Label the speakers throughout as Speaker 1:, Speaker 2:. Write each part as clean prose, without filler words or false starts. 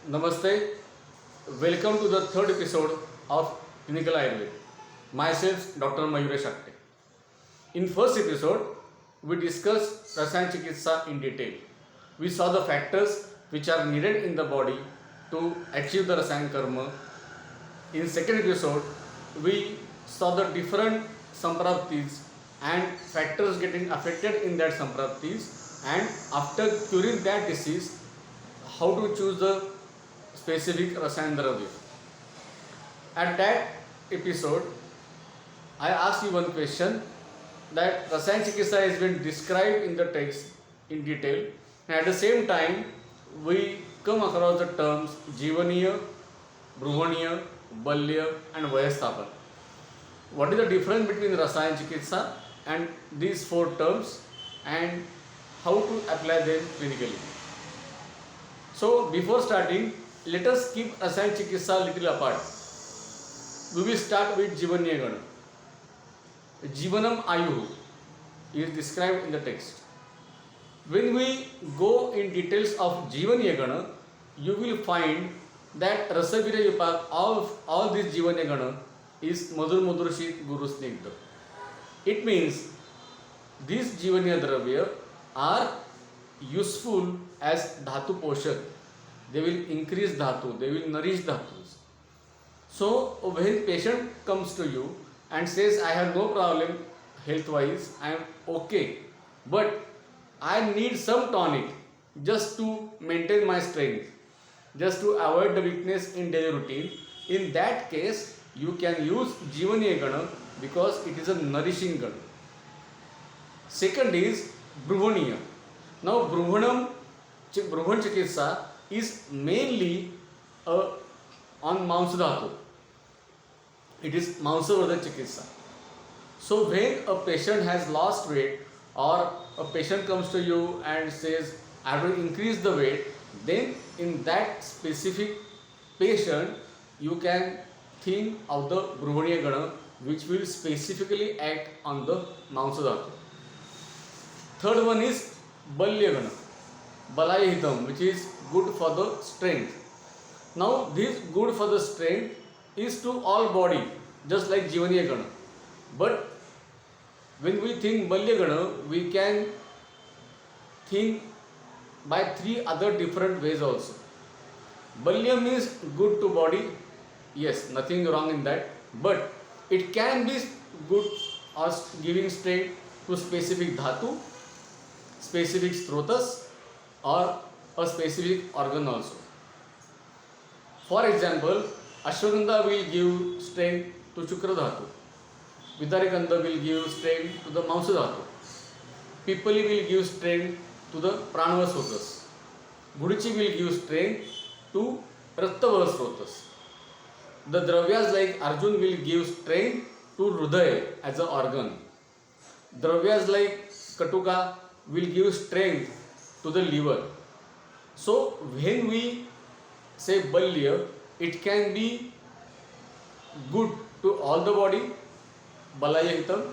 Speaker 1: Namaste. Welcome to the third episode of Clinical Ayurved. Myself, Dr. Mayuresh Agte. In first episode, we discussed Rasayan Chikitsa in detail. We saw the factors which are needed in the body to achieve the Rasayan Karma. In second episode, we saw the different sampraptis and factors getting affected in that sampraptis, and after curing that disease, how to choose the specific Rasayan Dravya. At that episode, I asked you one question that Rasayan Chikitsa has been described in the text in detail, and at the same time, we come across the terms Jivaniya, Bruhaniya, Balya, and Vayasthapan. What is the difference between Rasayan Chikitsa and these four terms, and how to apply them clinically? So, before starting, let us keep Rasayan Chikitsa little apart. We will start with Jivaniya Gana. Jivanam Ayuhu is described in the text. When we go in details of Jivaniya Gana, you will find that Rasavirya Vipak of all this Jivaniya Gana is Madhur Madhurshit Guru Snigdha. It means these Jivaniya Dravya are useful as Dhatu Poshak. They will increase Dhatu, they will nourish Dhatus. So, when patient comes to you and says, I have no problem health wise, I am okay, but I need some tonic just to maintain my strength, just to avoid the weakness in daily routine. In that case, you can use Jivaniya Gana because it is a nourishing Gana. Second is Bruhaniya. Now, Bruhan Chikitsa is mainly on Mansa Dhatu. It is Mansavardhan Chikitsa. So, when a patient has lost weight or a patient comes to you and says, I will increase the weight, then in that specific patient, you can think of the Bruhaniya Gana, which will specifically act on the Mansa Dhatu. Third one is Balya Gana, Balaya Hitam, which is good for the strength. Now, this good for the strength is to all body, just like Jivaniya Gana. But when we think Balya Gana, we can think by three other different ways also. Balya means good to body. Yes, nothing wrong in that. But it can be good or giving strength to specific dhatu, specific strotas, or a specific organ also. For example, Ashwagandha will give strength to Shukra Dhatu. Vidarikanda will give strength to the Mansa Dhatu. Pipali will give strength to the Pranava Srotas. Gudichi will give strength to Rattava Srotas. The Dravyas like Arjun will give strength to Rudaya as an organ. Dravyas like Katuka will give strength to the liver. So, when we say Balya, it can be good to all the body, Balaya Hitam,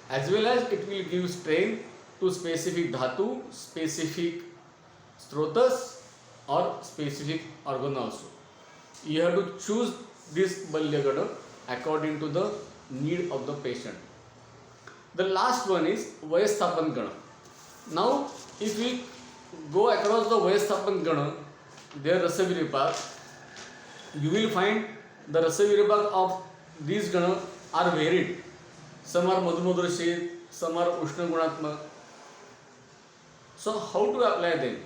Speaker 1: as well as it will give strength to specific dhatu, specific strotas, or specific organ also. You have to choose this Balya Gana according to the need of the patient. The last one is Vayasthapan Gana. Now, if we go across the Vayasthapan Gana, their Rasavirya Vipak, you will find the Rasavirya Vipak of these Gana are varied. Some are Madhumadurshit, some are Ushna Gunatmak. So, how to apply them?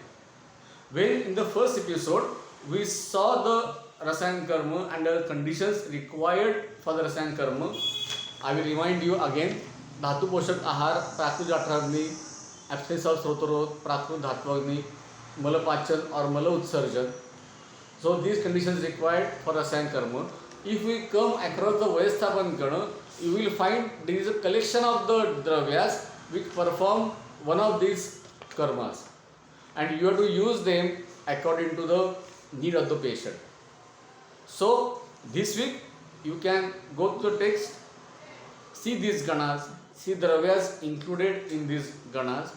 Speaker 1: When in the first episode, we saw the Rasayan Karma and the conditions required for the Rasayan Karma. I will remind you again, Dhatu Poshak Ahar, Prakrit Jatragni, absence of Srotarod, Prakrit Dhatvagni, Malapachan or Mala Utsarjan. So these conditions required for Rasayan Karma. If we come across the Vayasthapan Gana, you will find there is a collection of the Dravyas which perform one of these karmas. And you have to use them according to the need of the patient. So this week you can go to the text, see these ganas, see Dravyas included in these ganas,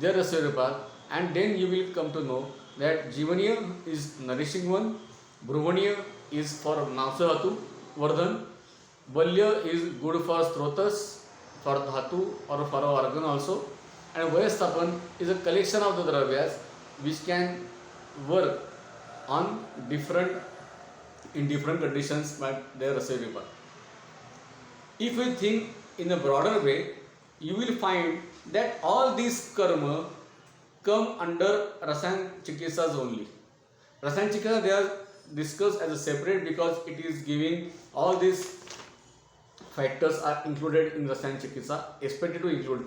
Speaker 1: their Rasavirya Vipak, and then you will come to know that Jivaniya is nourishing one, Bruvaniya is for Mamsa Vardhan, Balya is good for Strotas, for Dhatu or for our organ also, and Vayastapan is a collection of the Dravyas which can work on different in different conditions by their Rasya. If we think in a broader way, you will find that all these karma come under Rasayan Chikitsas only. Rasayan Chikitsa they are discussed as a separate because it is giving all these factors are included in Rasayan Chikitsa, expected to include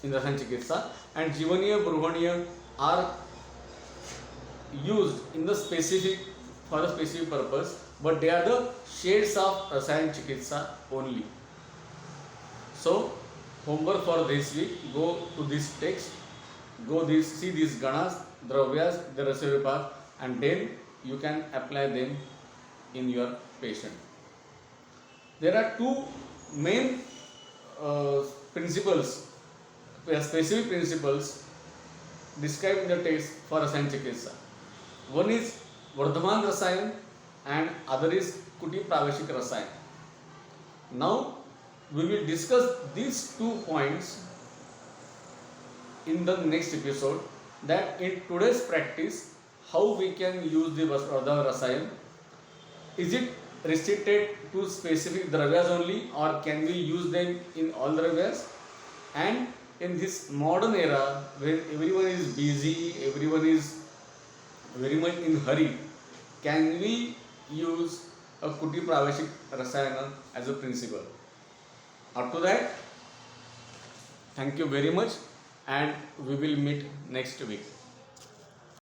Speaker 1: in Rasayan Chikitsa, and Jivaniya, Bruvaniya are used in the specific for a specific purpose, but they are the shades of Rasayan Chikitsa only. So, homework for this week, go to this text, see these ganas, dravyas, the Rasya Vibhag, and then you can apply them in your patient. There are two main principles, specific principles described in the text for Rasayan Chikitsa. One is Vardhaman Rasayan and other is Kuti Praveshik Rasayan. Now, we will discuss these 2 points in the next episode, that in today's practice how we can use the Vardhaman Rasayan. Is it restricted to specific dravyas only, or can we use them in all dravyas? And in this modern era when everyone is busy, everyone is very much in hurry, can we use a Kuti Praveshik Rasayana as a principle? Up to that, thank you very much, and we will meet next week.